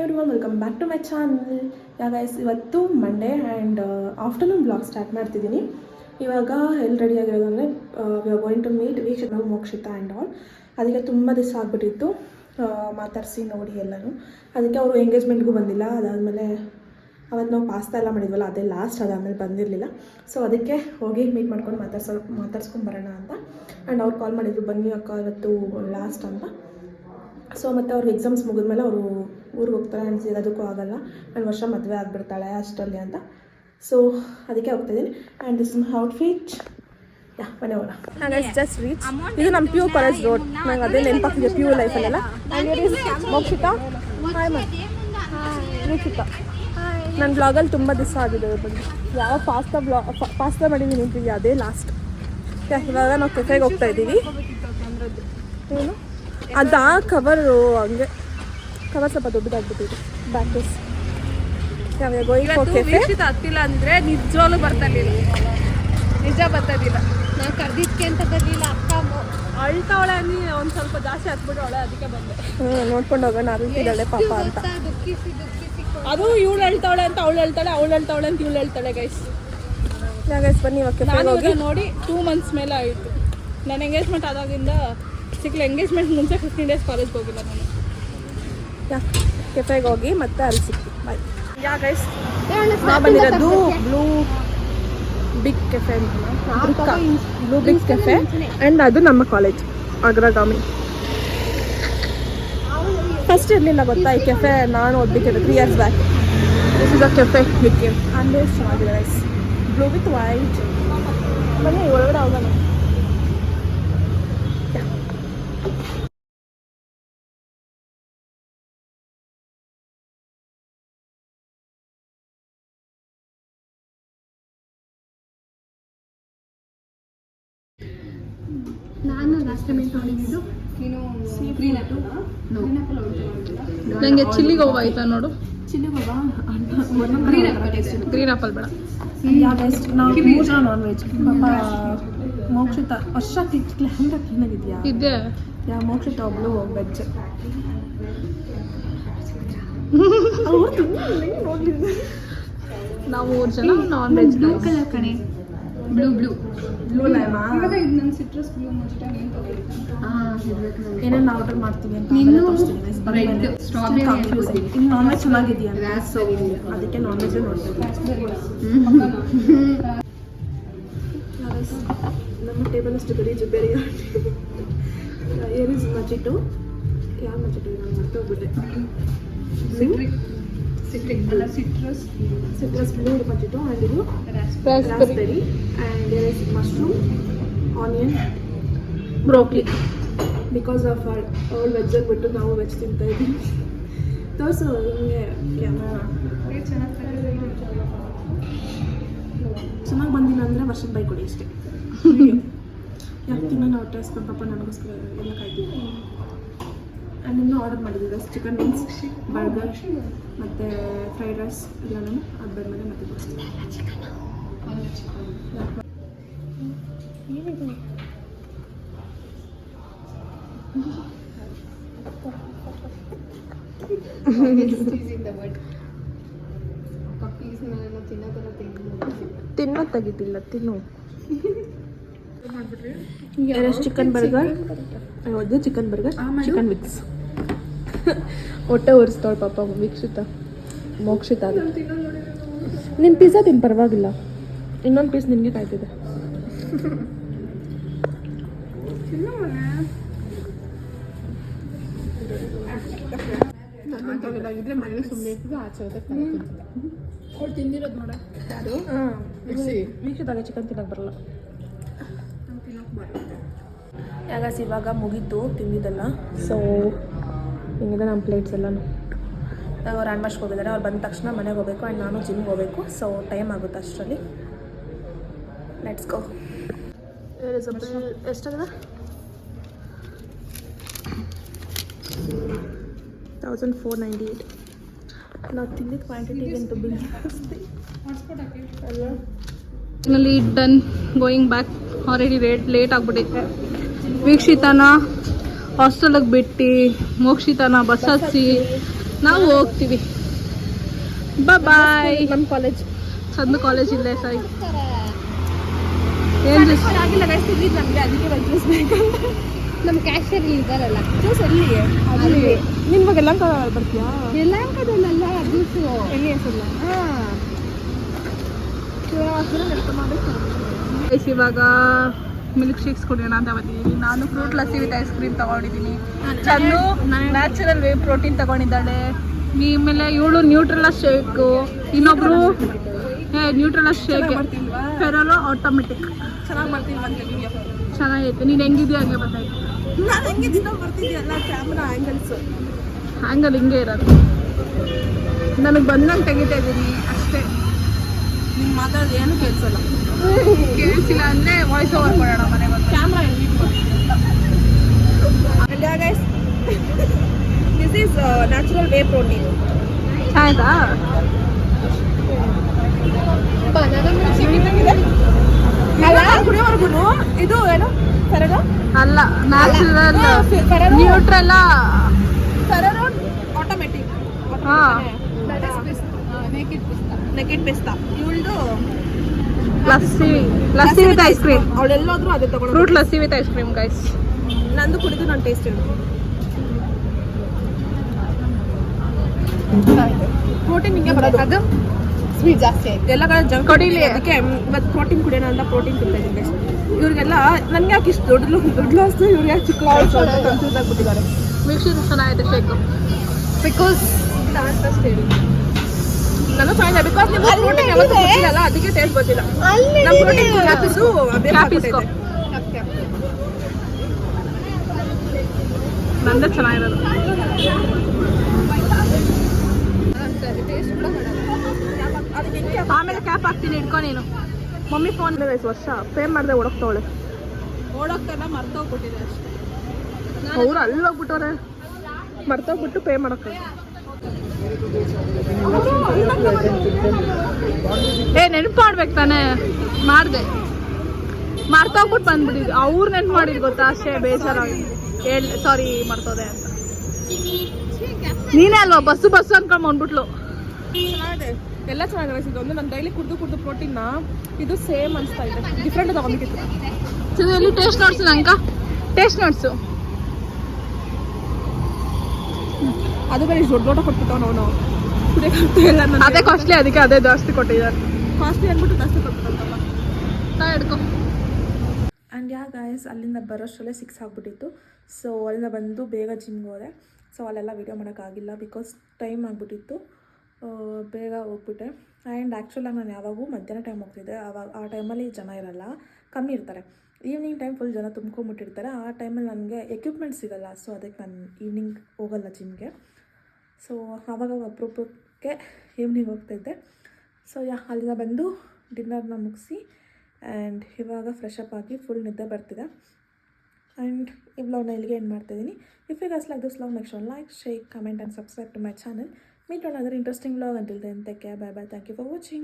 Everyone welcome back to my channel. Guys ಇವತ್ತು Monday and afternoon vlog start ಮಾಡ್ತಿದ್ದೀನಿ. ಇವಾಗ ಎಲ್ಲಿ ರೆಡಿ ಆಗಿರೋದು ಅಂದರೆ we are going to meet Vikshitha Mokshitha and all. ಅದಕ್ಕೆ ತುಂಬ ದಿವಸ ಆಗಿಬಿಟ್ಟಿತ್ತು ಮಾತಾಡಿಸಿ ನೋಡಿ ಎಲ್ಲನೂ. ಅದಕ್ಕೆ ಅವರು ಎಂಗೇಜ್ಮೆಂಟ್ಗೂ ಬಂದಿಲ್ಲ. ಅದಾದಮೇಲೆ ಅವತ್ತು ನಾವು ಪಾಸ್ತಾ ಎಲ್ಲ ಮಾಡಿದ್ವಲ್ಲ ಅದೇ ಲಾಸ್ಟ್, ಅದಾದಮೇಲೆ ಬಂದಿರಲಿಲ್ಲ. ಸೊ ಅದಕ್ಕೆ ಹೋಗಿ ಮೀಟ್ ಮಾಡ್ಕೊಂಡು ಮಾತಾಡ್ಸ್ಕೊಂಡು ಬರೋಣ ಅಂತ. ಆ್ಯಂಡ್ ಅವ್ರು ಕಾಲ್ ಮಾಡಿದ್ರು, ಬನ್ನಿ ಅಕ್ಕ ಇವತ್ತು ಲಾಸ್ಟ್ ಅಂತ. ಸೊ ಮತ್ತು ಅವ್ರಿಗೆ ಎಕ್ಸಾಮ್ಸ್ ಮುಗಿದ್ಮೇಲೆ ಅವರು ಊರಿಗೆ ಹೋಗ್ತಾರೆ ಆ್ಯಂಡ್ ಇರೋದಕ್ಕೂ ಆಗೋಲ್ಲ. ಆ್ಯಂಡ್ ವರ್ಷ ಮದುವೆ ಆಗಿಬಿಡ್ತಾಳೆ ಅಷ್ಟರಲ್ಲಿ ಅಂತ. ಸೊ ಅದಕ್ಕೆ ಹೋಗ್ತಾಯಿದ್ದೀನಿ. And this my outfit. ಯಾ ಮನೆ ಹೋಗೋಣ. ಹಾಗಾಗಿ ಜಸ್ಟ್ ರೀಚ್. ಇದು ನಮ್ಮ ಪ್ಯೂ ಕಾಲೇಜ್ ರೋಡ್. ನಂಗೆ ಅದೇ ನೆನಪಾಗ್ತಿದೆ ಪ್ಯೂ ಲೈಫಲ್ಲೆಲ್ಲ. ಆ್ಯಂಡ್ ಮೋಕ್ಷಿತ ಹಾಯ್ ಮಾಡಿ ವೀಕ್ಷಿತ. ನನ್ನ ಬ್ಲಾಗಲ್ಲಿ ತುಂಬ ದಿವಸ ಆಗಿದೆ ಇವ್ರ ಬಗ್ಗೆ. ಯಾವ ಪಾಸ್ತಾ ಮಾಡಿದ್ದೀನಿ ನಿಂತಿದ್ವಿ ಅದೇ ಲಾಸ್ಟ್. ಇವಾಗ ನಾವು ಕೆಫೆಗೆ ಹೋಗ್ತಾ ಇದ್ದೀವಿ. ಏನು ಅದಾ ಕವರು ಹಂಗೆ ಕವರ್ ಸ್ವಲ್ಪ ದೊಡ್ಡದಾಗ್ಬಿಟ್ಟಿದೆ. ಬ್ಯಾಕೇಸ್ ಹತ್ತಿಲ್ಲ ಅಂದರೆ ನಿಜವಾಗ್ಲೂ ಬರ್ತಾಯಿಲ್ಲ. ನಿಜ ಬರ್ತಾಯಿಲ್ಲ. ನಾನು ಕರ್ದಿದ್ದಕ್ಕೆ ಅಂತ ಬರಲಿಲ್ಲ. ಅಕ್ಕ ಅಳ್ತಾವಳೆ ಅನ್ನಿ ಒಂದು ಸ್ವಲ್ಪ ಜಾಸ್ತಿ ಹತ್ಬಿಟ್ಟವಳೆ, ಅದಕ್ಕೆ ಬಂದೆ. ನೋಡ್ಕೊಂಡು ಹೋಗೋಣ ಅಳ್ತಿದ್ದಾಳೆ ಪಾಪ ಅಂತ. ಅದು ಇವಳು ಹೇಳ್ತಾವಳೆ ಅಂತ ಅವಳು ಹೇಳ್ತಾಳೆ, ಅವಳು ಹೇಳ್ತಾವಳೆ ಅಂತ ಇವಳು ಹೇಳ್ತಾಳೆ. ಗೈಸ್ ಬನ್ನಿ ಇವಾಗ ನೋಡಿ 2 months ಮೇಲೆ ಆಯಿತು. ನನ್ನ ಎಂಗೇಜ್ಮೆಂಟ್ ಆದಾಗಿಂದ ಸಿಕ್ಕಲ್ಲ. ಎಂಗೇಜ್ಮೆಂಟ್ ಮುಂಚೆ 15 days ಕಾಲೇಜ್ಗೆ ಹೋಗಿಲ್ಲ ನಾನು. ಕೆಫೆಗೆ ಹೋಗಿ ಮತ್ತೆ ಅಲ್ಲಿ ಸಿಕ್ತಿ. ಬಾಯ್. ಗೈಸ್ ನಾವು ಬಂದಿರೋದು ಬ್ಲೂ ಬಿಗ್ ಕೆಫೆ ಅಂತ. ಬ್ಲೂ ಬಿಗ್ ಕೆಫೆ ಆ್ಯಂಡ್ ಅದು ನಮ್ಮ ಕಾಲೇಜ್ ಅಗ್ರಗಾಮಿ. ಫಸ್ಟ್ ಇರಲಿಲ್ಲ ಗೊತ್ತಾ ಈ ಕೆಫೆ. ನಾನು ಓದ್ಬೇಕಿದ್ದೆ 3 years back. This is a cafe big and ಚೆನ್ನಾಗಿದೆ ಗೈಸ್. Blue with white. ಬನ್ನಿ ಒಳಗಡೆ ಹೋಗೋಣ. ನಾನು ಲಾಸ್ಟ್ ಟೈಮ್ ನೋಡಿದ್ದು ನೀನು ನನಗೆ ಚಿಲ್ಲಿ ಗೋವಾ ಆಯ್ತಾ ನೋಡು. ಚಿಲ್ಲಿ ಗೋವಾ ಗ್ರೀನ್ ಆಪಲ್ ಬೇಡ. ನಾವು 3 ಜನ ನಾನ್ ವೆಜ್. ಪಾಪ ಮೋಕ್ಷಿತ ವರ್ಷ ಕ್ಲೀನಾಗಿದೆಯಾ ಇದ್ದೆ. ಮೋಕ್ಷಿತ ಒಬ್ಳು ವೆಜ್. ನಾವು 3 ಜನ ನಾನ್ ವೆಜ್. ಬ್ಲೂ ಕಲರ್ ಕಣೆ. ಬ್ಲೂ ಲೈಮಾ. ನನ್ನ ಸಿಟ್ರಸ್ ಬ್ಲೂ ಏನೇನು ಆರ್ಡರ್ ಮಾಡ್ತೀವಿ ಅಂತ ಸ್ಟ್ರಾಬೆರಿ. ಇನ್ನು ನಾನ್ ವೆಜ್ ಚೆನ್ನಾಗಿದೆಯಾ ಅದಕ್ಕೆ ನಾನ್ ವೆಜ್ ನೋಡ್ತೀವಿ. ನಮ್ಮ ಟೇಬಲ್ ಅಷ್ಟು ಗಲೀಜು ಬೇರೆ. ಏನಿಸ್ ಮಜಿಟು. ಯಾವ ಮಜಿಟು ನಾನು ಮರ್ತೋಗ್ಬಿಟ್ಟೆ. ಸಿಟ್ರಸ್ ಬ್ಲೂ ಮಜಿಟು ಆ್ಯಂಡ್ ಇದು raspberry and there is mushroom, onion, broccoli. Because of ಅವಳು ವೆಜ್ ಆಗಿಬಿಟ್ಟು ನಾವು ವೆಜ್ ತಿಂತಾ ಇದ್ದೀವಿ. ತೋರಿಸು ಹಿಂಗೆ ಕ್ಯಾಮ್ರಾ. ಚೆನ್ನಾಗಿ ಬಂದಿಲ್ಲ ಅಂದರೆ ವರ್ಷದ ಬೈ ಕೊಡಿ ಅಷ್ಟೇ. ಯಾಕೆ ತಿನ್ನೋಣ ಹೊಟ್ಟೆ ಹಸ್ಕೊಂಡು ಪಾಪ ನನಗೋಸ್ಕರ ಎಲ್ಲ ಕಾಯ್ತೀವಿ. ಆ್ಯಂಡ್ ಇನ್ನೂ ಆರ್ಡರ್ ಮಾಡಿದ್ದೀವಿ ಚಿಕನ್ ವಿಂಗ್ಸ್, ಬರ್ಗರ್ ಮತ್ತು ಫ್ರೈಡ್ ರೈಸ್ ಎಲ್ಲನೂ. ಅದು ಬಂದಮೇಲೆ ಮತ್ತೆ ತೋರಿಸ್ತೀವಿ. ಏನಿದೆ ತಿನ್ನೋ ತೆಗಿತಿಲ್ಲ ತಿನ್ನು. Chicken burger. ಅದು ಚಿಕನ್ ಬರ್ಗರ್, ಚಿಕನ್ ವಿಕ್ಸ್. ಹೊಟ್ಟೆ ಒರೆಸ್ತಾಳೆ ಪಾಪ ವೀಕ್ಷಿತ ಮೋಕ್ಷಿತ. ನಿನ್ನ ಪಿಜ್ಜಾ ತಿನ್ನು ಪರವಾಗಿಲ್ಲ. ಇನ್ನೊಂದು ಪೀಸ್ ನಿನಗೆ ಕಾಯ್ತಿದೆ. ಇದ್ರೆ ಮನೆ ಸುಮ್ಮನೆ ಇರ್ತಿದ್ದು ಆಚೆ ಅವ್ಳು ತಿಂದಿರೋದು ನೋಡ. ಯಾರು ವೀಕ್ಷಿತಾಗ ಚಿಕನ್ ತಿನ್ನೋಕೆ ಬರಲ್ಲ. ಯಾಗಾಸ್ ಇವಾಗ ಮುಗೀತು ತಿಂದಿದ್ದೆಲ್ಲ. ಸೊ ಹಿಂಗಿದೆ ನಮ್ಮ ಪ್ಲೇಟ್ಸ್ ಎಲ್ಲನೂ. ಅವ್ರು ಆ್ಯನ್ಮರ್ಸ್ಗೆ ಹೋಗಿದ್ದಾರೆ. ಅವ್ರು ಬಂದ ತಕ್ಷಣ ಮನೆಗೆ ಹೋಗಬೇಕು ಆ್ಯಂಡ್ ನಾನು ಜಿಮ್ಗೆ ಹೋಗಬೇಕು. ಸೊ ಟೈಮ್ ಆಗುತ್ತೆ ಅಷ್ಟರಲ್ಲಿ. Let's go. ಎಷ್ಟಾಗಿದೆ? 1498. ನಾವು ತಿಂದಿದ್ದು ಕ್ವಾಂಟಿಟಿಗಿಂತ bill finally done. Going back. Already late ಆಗಿಬಿಟ್ಟೈತೆ. ವೀಕ್ಷಿತನ ಹಾಸ್ಟೆಲಿಗೆ ಬಿಟ್ಟು ಮೋಕ್ಷಿತನ ಬಸ್ ಹತ್ಸಿ ನಾವು ಹೋಗ್ತೀವಿ ಬಾಯ್. ನಮ್ಮ ಕಾಲೇಜ್ ಚಂದ ಕಾಲೇಜ್ ಇಲ್ಲೇ ಸೈ ಏನು ಆಗಿಲ್ಲ ಗೈಸ್ ತಿಂದಿದ್ದು ನಮಗೆ ಅದಕ್ಕೆ ಜ್ಯೂಸ್ ಬೇಕಂತ. ನಮ್ಮ ಕ್ಯಾಶಿಯರ್ ಇದ್ದಾರಲ್ಲ ಜ್ಯೂಸ್ ಎಲ್ಲಿ ಅಲ್ಲಿ ನಿನ್ನ ಬಗ್ಗೆ ಎಲ್ಲ ಬರ್ತೀಯಾ? ಯಲಹಂಕದಲ್ಲ ಜ್ಯೂಸು ಎಲ್ಲಿ ಹೆಸರು ಇವಾಗ ಮಿಲ್ಕ್ ಶೇಕ್ಸ್ ಕುಡಿಯೋಣ ಅಂತ ಬಂದಿದ್ದೀನಿ. ನಾನು fruit lassi with ice cream ತಗೊಂಡಿದ್ದೀನಿ. ಚಂದು ನ್ಯಾಚುರಲ್ ವೇ ಪ್ರೋಟೀನ್ ತಗೊಂಡಿದ್ದಾಳೆ. ಆಮೇಲೆ ಇವಳು ನ್ಯೂಟ್ರೆಲಾ ಶೇಕು, ಇನ್ನೊಬ್ರು ನ್ಯೂಟ್ರೆಲಾ ಶೇಕ್, ಫೆರಲೋ ಆಟೋಮೆಟಿಕ್. ಚೆನ್ನಾಗಿ ಮಾಡ್ತೀನಿ ಬಂದೆ ವಿಡಿಯೋ. ಚೆನ್ನಾಗೈತೆ. ನೀನು ಹೆಂಗಿದ್ಯಾ ಹಂಗೆ ಬರ್ತಾಯಿತ್ತು. ನಾನು ಹೆಂಗೆ ದಿನ ಬರ್ತಿದ್ಯಲ್ಲ ಕ್ಯಾಮ್ರಾ ಆ್ಯಂಗಲ್ಸು ಹ್ಯಾಂಗಲ್ ಹಿಂಗೆ ಇರೋದು. ನನಗೆ ಬಂದಂಗೆ ತೆಗಿತಾ ಇದ್ದೀನಿ ಅಷ್ಟೇ. ನಿಮ್ಮ ಮಾತಾಡೋದು ಏನು ಕೇಳಿಸಲ್ಲ. ಕೇಳಿಸಿಲ್ಲ ಅಂದರೆ ವಾಯ್ಸ್ ಓವರ್ ಕೊಡೋಣ ಮನೆಗೆ ಬಂದು. ಕ್ಯಾಮ್ರಾ ಹೆಂಗೆ guys this is natural whey protein. ಆಯ್ತಾ ಅಲ್ಲ ಕುಡಿಯೋವರೆಗೂ ಇದು ಏನು ಫೆರಲೋ ಅಲ್ಲ ನ್ಯಾಚುರಲ್ ನ್ಯೂಟ್ರೆಲಾ ಫೆರಲೋ ಆಟೋಮೆಟಿಕ್. ಹಾಂ ನೆಕೆಟ್ ಪಿಸ್ತಾ ಇವಳ್ದು ಲಸ್ಸಿ ವಿತ್ ಐಸ್ ಕ್ರೀಮ್. ಅವಳೆಲ್ಲಾದ್ರೂ ಅದೇ ತಗೊಂಡು fruit lassi with ice cream guys. ನಂದು ಕುಡಿದು ನಾನು ಟೇಸ್ಟ್ ಹೇಳಿ. ಪ್ರೋಟೀನ್ ಹಿಂಗೆ ಬರೋದು, ಅದು ಸ್ವೀಟ್ ಜಾಸ್ತಿ ಆಯ್ತು. ಎಲ್ಲ ಕಡೆ ಜಂಕ್ ಕೊಡಿಲಿ. ಅದಕ್ಕೆ ಇವತ್ತು ಪ್ರೋಟೀನ್ ಕುಡಿಯೋಣ ಅಂತ ಪ್ರೋಟೀನ್ ತಿಂತಾ ಇದ್ದೀನಿ. ಇವ್ರಿಗೆಲ್ಲ ನನಗೆ ಯಾಕೆ ಇಷ್ಟು ದೊಡ್ಡ ಲಾಸ್ತು, ಇವ್ರಿಗೆ ಯಾಕೆ ಚಿಕ್ಕ ಲಾಸ್ ಕನ್ಫ್ಯೂಸ್ ಆಗಿಬಿಟ್ಟಿದ್ದಾರೆ. ಮಿಕ್ಸಿದು ಚೆನ್ನಾಗಿದೆ ಶೇಕು ಬಿಕಾಸ್ ಹೇಳಿ ನಾನು ಚೆನ್ನಾಗಿದೆ ಬಿಕಾಸ್ ನೀವು ಪ್ರೋಟೀನ್ ಯಾವತ್ತೂ ಗೊತ್ತಿಲ್ಲ, ಅದಕ್ಕೆ ಟೇಸ್ಟ್ ಗೊತ್ತಿಲ್ಲ. ನಮ್ಮ ಪ್ರೋಟೀನ್ ಹಾಕಿದ್ದು ಕ್ಯಾಪಿಸ್ಕೋ ನಂದೇ ಚೆನ್ನಾಗಿರೋದು. ಆಮೇಲೆ ಕ್ಯಾಪ್ ಹಾಕ್ತೀನಿ ಇಟ್ಕೊ ನೀನು. ಮಮ್ಮಿ ಫೋನ್ ವರ್ಷ ಪೇ ಮಾಡಿದೆ ಓಡೋಗ್ತಾವಳೆ. ಓಡೋಗ್ತಾನ ಮರ್ತೋಗ್ಬಿಟ್ಟಿದೆ ಅಷ್ಟೇ. ಅವ್ರು ಅಲ್ಲಿ ಹೋಗ್ಬಿಟ್ಟವ್ರೆ, ಮರ್ತೋಗ್ಬಿಟ್ಟು ಪೇ ಮಾಡೋಕ್ಕೆ. ನೆನಪು ಮಾಡ್ಬೇಕು ತಾನೇ, ಮಾಡಿದೆ ಮರ್ತೋಗ್ಬಿಟ್ಟು ಬಂದ್ಬಿಟ್ಟಿದ್ವಿ. ಅವ್ರು ನೆನ್ಪು ಮಾಡಿದ್ ಗೊತ್ತಾ ಅಷ್ಟೇ ಬೇಜಾರಾಗಿ ಸಾರಿ ಮರ್ತೋದೆ ಅಂತ. ನೀನೇ ಅಲ್ವಾ ಬಸ್ಸು ಅನ್ಕೊಂಡು ಬಂದ್ಬಿಟ್ಲು. ಚೆನ್ನಾಗಿದೆ, ಎಲ್ಲ ಚೆನ್ನಾಗಿದೆ. ಇದೊಂದು ನಾನು ಡೈಲಿ ಕುಡ್ದು ಪ್ರೋಟೀನ್ನ ಇದು ಸೇಮ್ ಅನಿಸ್ತಾ ಇದೆ, ಡಿಫ್ರೆಂಟ್ ತಗೊಂಡಿತ್ತು. ಎಲ್ಲಿ ಟೇಸ್ಟ್ ನೋಡ್ಸು ನಂಕ, ಟೇಸ್ಟ್ ನೋಡ್ಸು. ಅದು ಬೇರೆ ಇಷ್ಟು ದೊಡ್ಡ ಕೊಟ್ಬಿಟ್ಟು ನಾವು ಕುಡಿಯೋಕ್ಕಾಗ್ತಾ ಇಲ್ಲ. ಅದೇ ಕಾಸ್ಟ್ಲಿ, ಅದಕ್ಕೆ ಅದೇ ಜಾಸ್ತಿ ಕೊಟ್ಟಿದ್ದಾರೆ. ಕಾಸ್ಟ್ಲಿ ಅಂದ್ಬಿಟ್ಟು ಜಾಸ್ತಿ ಕೊಟ್ಬಿಟ್ಟಂತಲ್ಲ. ಹಿಡ್ಕೊ. ಆ್ಯಂಡ್ ಗಾಯ್ಸ್ ಅಲ್ಲಿಂದ ಬರೋಷ್ಟರಲ್ಲೇ 6 ಆಗಿಬಿಟ್ಟಿತ್ತು. ಸೊ ಅಲ್ಲಿಂದ ಬಂದು ಬೇಗ ಜಿಮ್ಗೆ ಹೋದೆ. ಸೊ ಅಲ್ಲೆಲ್ಲ ವೀಡಿಯೋ ಮಾಡೋಕ್ಕಾಗಿಲ್ಲ ಬಿಕಾಸ್ ಟೈಮ್ ಆಗಿಬಿಟ್ಟಿತ್ತು. ಬೇಗ ಹೋಗ್ಬಿಟ್ಟೆ. ಆ್ಯಂಡ್ ಆ್ಯಕ್ಚುಲಾಗಿ ನಾನು ಯಾವಾಗೂ ಮಧ್ಯಾಹ್ನ ಟೈಮ್ ಹೋಗ್ತಿದ್ದೆ. ಆ ಟೈಮಲ್ಲಿ ಜನ ಇರಲ್ಲ, ಕಮ್ಮಿ ಇರ್ತಾರೆ. ಈವ್ನಿಂಗ್ ಟೈಮ್ ಫುಲ್ ಜನ ತುಂಬ್ಕೊಂಬಿಟ್ಟಿರ್ತಾರೆ. ಆ ಟೈಮಲ್ಲಿ ನನಗೆ ಎಕ್ವಿಪ್ಮೆಂಟ್ ಸಿಗೋಲ್ಲ. ಸೊ ಅದಕ್ಕೆ ನಾನು ಈವ್ನಿಂಗ್ ಹೋಗಲ್ಲ ಜಿಮ್ಗೆ. ಸೊ ಆವಾಗ ಅಪರೂಪಕ್ಕೆ ಈವ್ನಿಂಗ್ ಹೋಗ್ತಾಯಿದ್ದೆ. ಸೊ ಅಲ್ಲಿಂದ ಬಂದು ಡಿನ್ನರ್ನ ಮುಗಿಸಿ ಆ್ಯಂಡ್ ಇವಾಗ ಫ್ರೆಶ್ ಅಪ್ ಆಗಿ ಫುಲ್ ನಿದ್ದೆ ಬರ್ತಿದೆ. ಆ್ಯಂಡ್ ಈ ವ್ಲಾಗ್ನ ಇಲ್ಲಿಗೆ ಎಂಡ್ ಮಾಡ್ತಾಯಿದ್ದೀನಿ. If you guys like this vlog make sure like, share, comment and subscribe to my channel. Meet on another interesting vlog. Until then, take care. Bye bye. Thank you for watching.